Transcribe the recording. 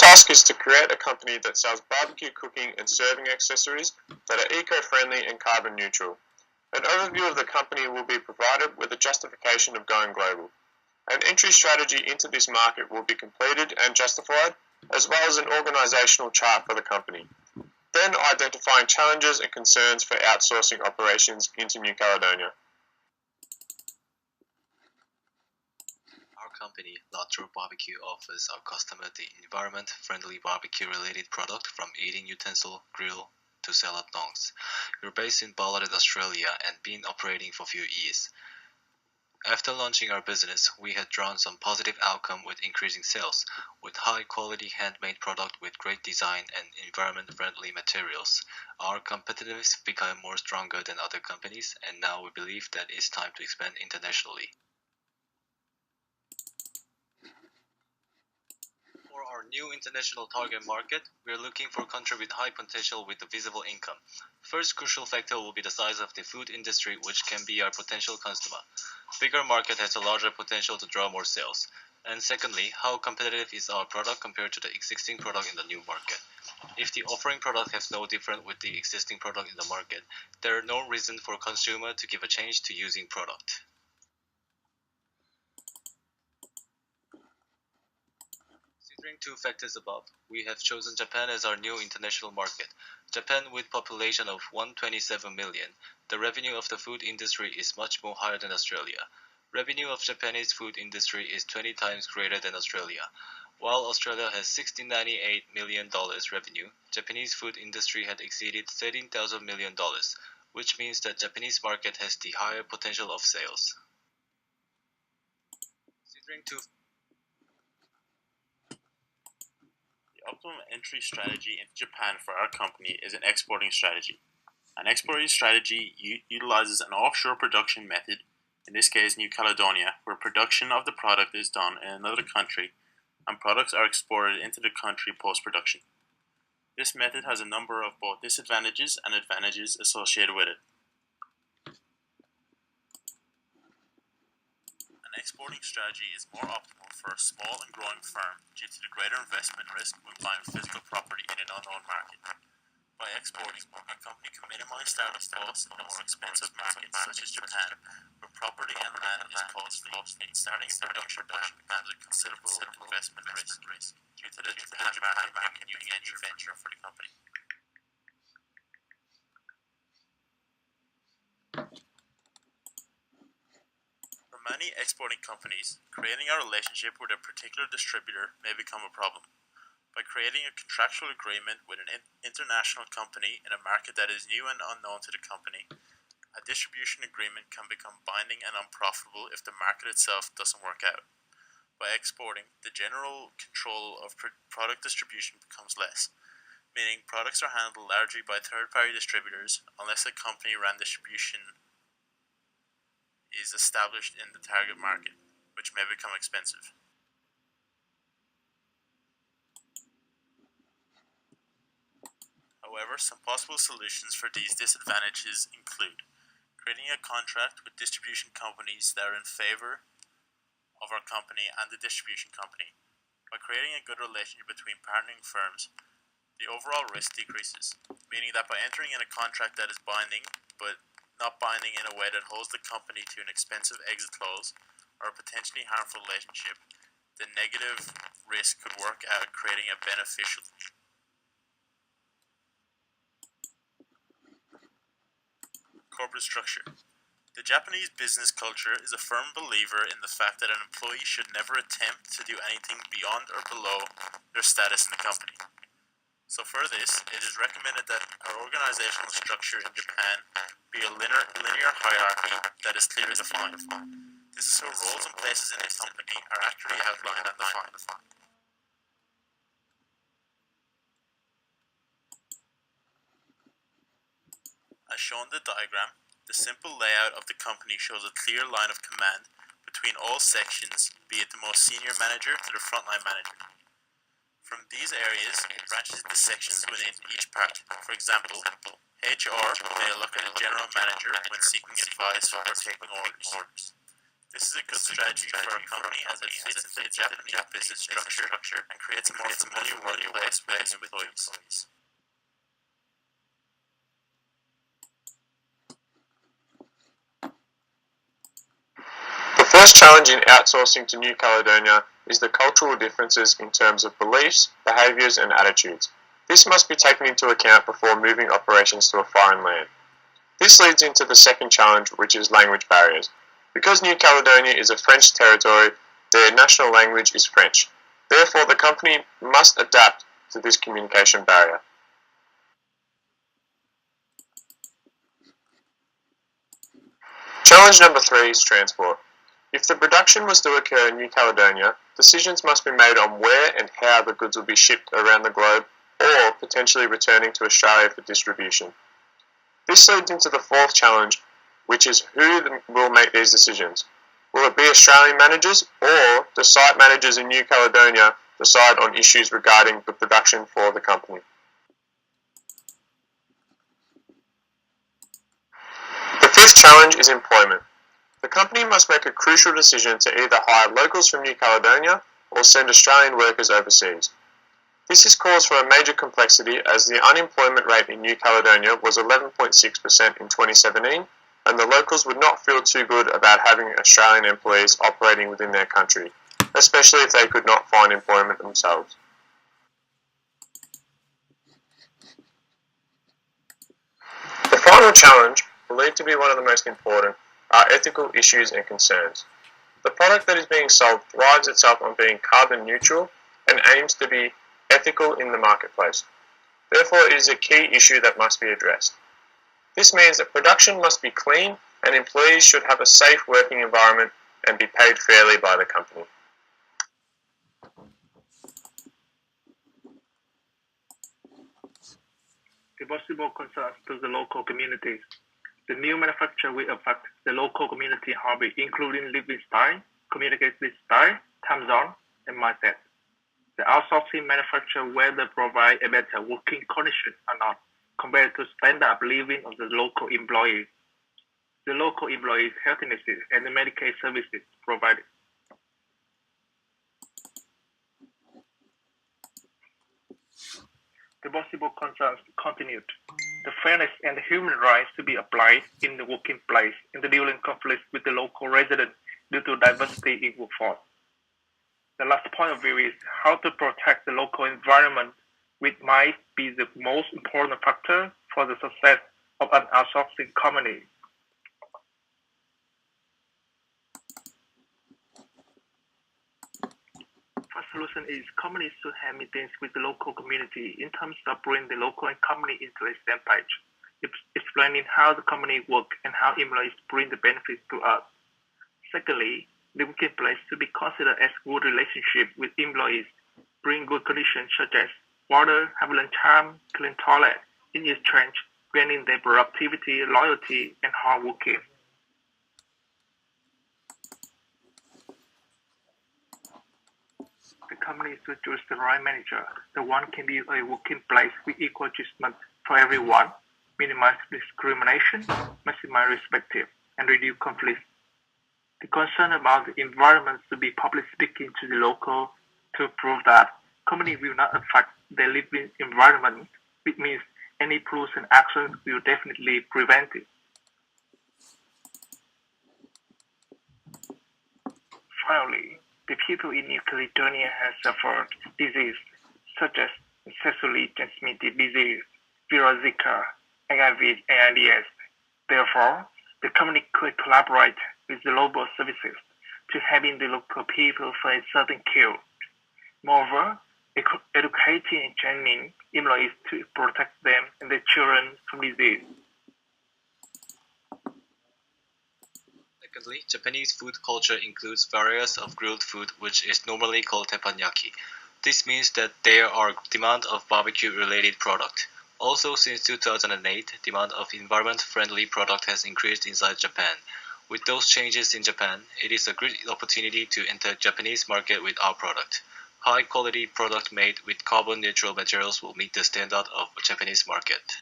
task is to create a company that sells barbecue cooking and serving accessories that are eco-friendly and carbon neutral. An overview of the company will be provided with a justification of going global. An entry strategy into this market will be completed and justified, as well as an organisational chart for the company. Then identifying challenges and concerns for outsourcing operations into New Caledonia. Our company, Latro Barbecue, offers our customer the environment-friendly barbecue-related product from eating utensil, grill, to salad dongs. We're based in Ballarat, Australia, and been operating for a few years. After launching our business, we had drawn some positive outcome with increasing sales, with high-quality handmade product with great design and environment-friendly materials. Our competitiveness became more stronger than other companies, and now we believe that it's time to expand internationally. For our new international target market, we are looking for a country with high potential with a visible income. First crucial factor will be the size of the food industry, which can be our potential customer. Bigger market has a larger potential to draw more sales. And secondly, how competitive is our product compared to the existing product in the new market? If the offering product has no different with the existing product in the market, there are no reason for consumer to give a change to using product. Considering two factors above, we have chosen Japan as our new international market. Japan, with population of 127 million, the revenue of the food industry is much more higher than Australia. Revenue of Japanese food industry is 20 times greater than Australia. While Australia has $1698 million revenue, Japanese food industry had exceeded $13,000 million, which means that Japanese market has the higher potential of sales. Considering two The optimum entry strategy into Japan for our company is an exporting strategy. An exporting strategy utilizes an offshore production method, in this case New Caledonia, where production of the product is done in another country and products are exported into the country post-production. This method has a number of both disadvantages and advantages associated with it. An exporting strategy is more optimal for a small and growing firm due to the greater investment risk when buying physical property in an unknown market. By exporting, a company can minimize startup costs in a more expensive market such as Japan, where property and land is costly, and starting a production becomes a considerable investment risk due to the Japan market being a new venture for the company. For many exporting companies, creating a relationship with a particular distributor may become a problem. By creating a contractual agreement with an international company in a market that is new and unknown to the company, a distribution agreement can become binding and unprofitable if the market itself doesn't work out. By exporting, the general control of product distribution becomes less, meaning products are handled largely by third-party distributors unless a company-run distribution is established in the target market, which may become expensive. However, some possible solutions for these disadvantages include creating a contract with distribution companies that are in favor of our company and the distribution company. By creating a good relationship between partnering firms, the overall risk decreases, meaning that by entering in a contract that is binding, but not binding in a way that holds the company to an expensive exit clause or a potentially harmful relationship, the negative risk could work out, creating a beneficial. Corporate structure. The Japanese business culture is a firm believer in the fact that an employee should never attempt to do anything beyond or below their status in the company. So for this, it is recommended that our organizational structure in Japan be a linear hierarchy that is clearly defined. This is so roles and places in the company are accurately outlined and defined. As shown in the diagram, the simple layout of the company shows a clear line of command between all sections, be it the most senior manager to the frontline manager. From these areas, it branches into sections within each part. For example, HR may look at a general manager when seeking advice or taking orders. This is a good strategy for a company as it fits into the Japanese business structure and creates a more familiar workplace with its employees. The first challenge in outsourcing to New Caledonia is the cultural differences in terms of beliefs, behaviours and attitudes. This must be taken into account before moving operations to a foreign land. This leads into the second challenge, which is language barriers. Because New Caledonia is a French territory, their national language is French. Therefore, the company must adapt to this communication barrier. Challenge number 3 is transport. If the production was to occur in New Caledonia, decisions must be made on where and how the goods will be shipped around the globe or potentially returning to Australia for distribution. This leads into the fourth challenge, which is who will make these decisions. Will it be Australian managers or the site managers in New Caledonia decide on issues regarding the production for the company? The fifth challenge is employment. The company must make a crucial decision to either hire locals from New Caledonia or send Australian workers overseas. This is cause for a major complexity as the unemployment rate in New Caledonia was 11.6% in 2017 and the locals would not feel too good about having Australian employees operating within their country, especially if they could not find employment themselves. The final challenge, believed to be one of the most important, are ethical issues and concerns. The product that is being sold thrives itself on being carbon neutral and aims to be ethical in the marketplace. Therefore, it is a key issue that must be addressed. This means that production must be clean and employees should have a safe working environment and be paid fairly by the company. The possible concerns to the local communities. The new manufacture will affect the local community hobby, including living style, communication style, time zone, and mindset. The outsourcing manufacturer whether provide a better working condition or not compared to standard of living of the local employees. The local employees' healthiness and the Medicaid services provided. The possible concerns continued. The fairness and the human rights to be applied in the working place in the dealing conflicts with the local residents due to diversity in workforce. The last point of view is how to protect the local environment, which might be the most important factor for the success of an outsourcing company. First solution is companies should have meetings with the local community in terms of bringing the local and company into the same page, explaining how the company works and how employees bring the benefits to us. Secondly, the working place should be considered as good relationship with employees, bring good conditions such as water, have lunch time, clean toilet, in exchange, gaining their productivity, loyalty, and hard working. The company should choose the right manager. The one can be a working place with equal treatment for everyone, minimize discrimination, maximize respect, and reduce conflict. The concern about the environment should be public speaking to the local to prove that company will not affect their living environment, which means any pollution actions will definitely prevent it. Finally, the people in New Caledonia have suffered disease such as sexually transmitted disease, viral Zika, HIV, and AIDS. Therefore, the company could collaborate with the local services to having the local people for a certain care. Moreover, educating and training employees to protect them and their children from disease. Secondly, Japanese food culture includes various of grilled food which is normally called teppanyaki. This means that there are demand of barbecue-related product. Also, since 2008, demand of environment-friendly product has increased inside Japan. With those changes in Japan, it is a great opportunity to enter Japanese market with our product. High-quality product made with carbon-neutral materials will meet the standard of Japanese market.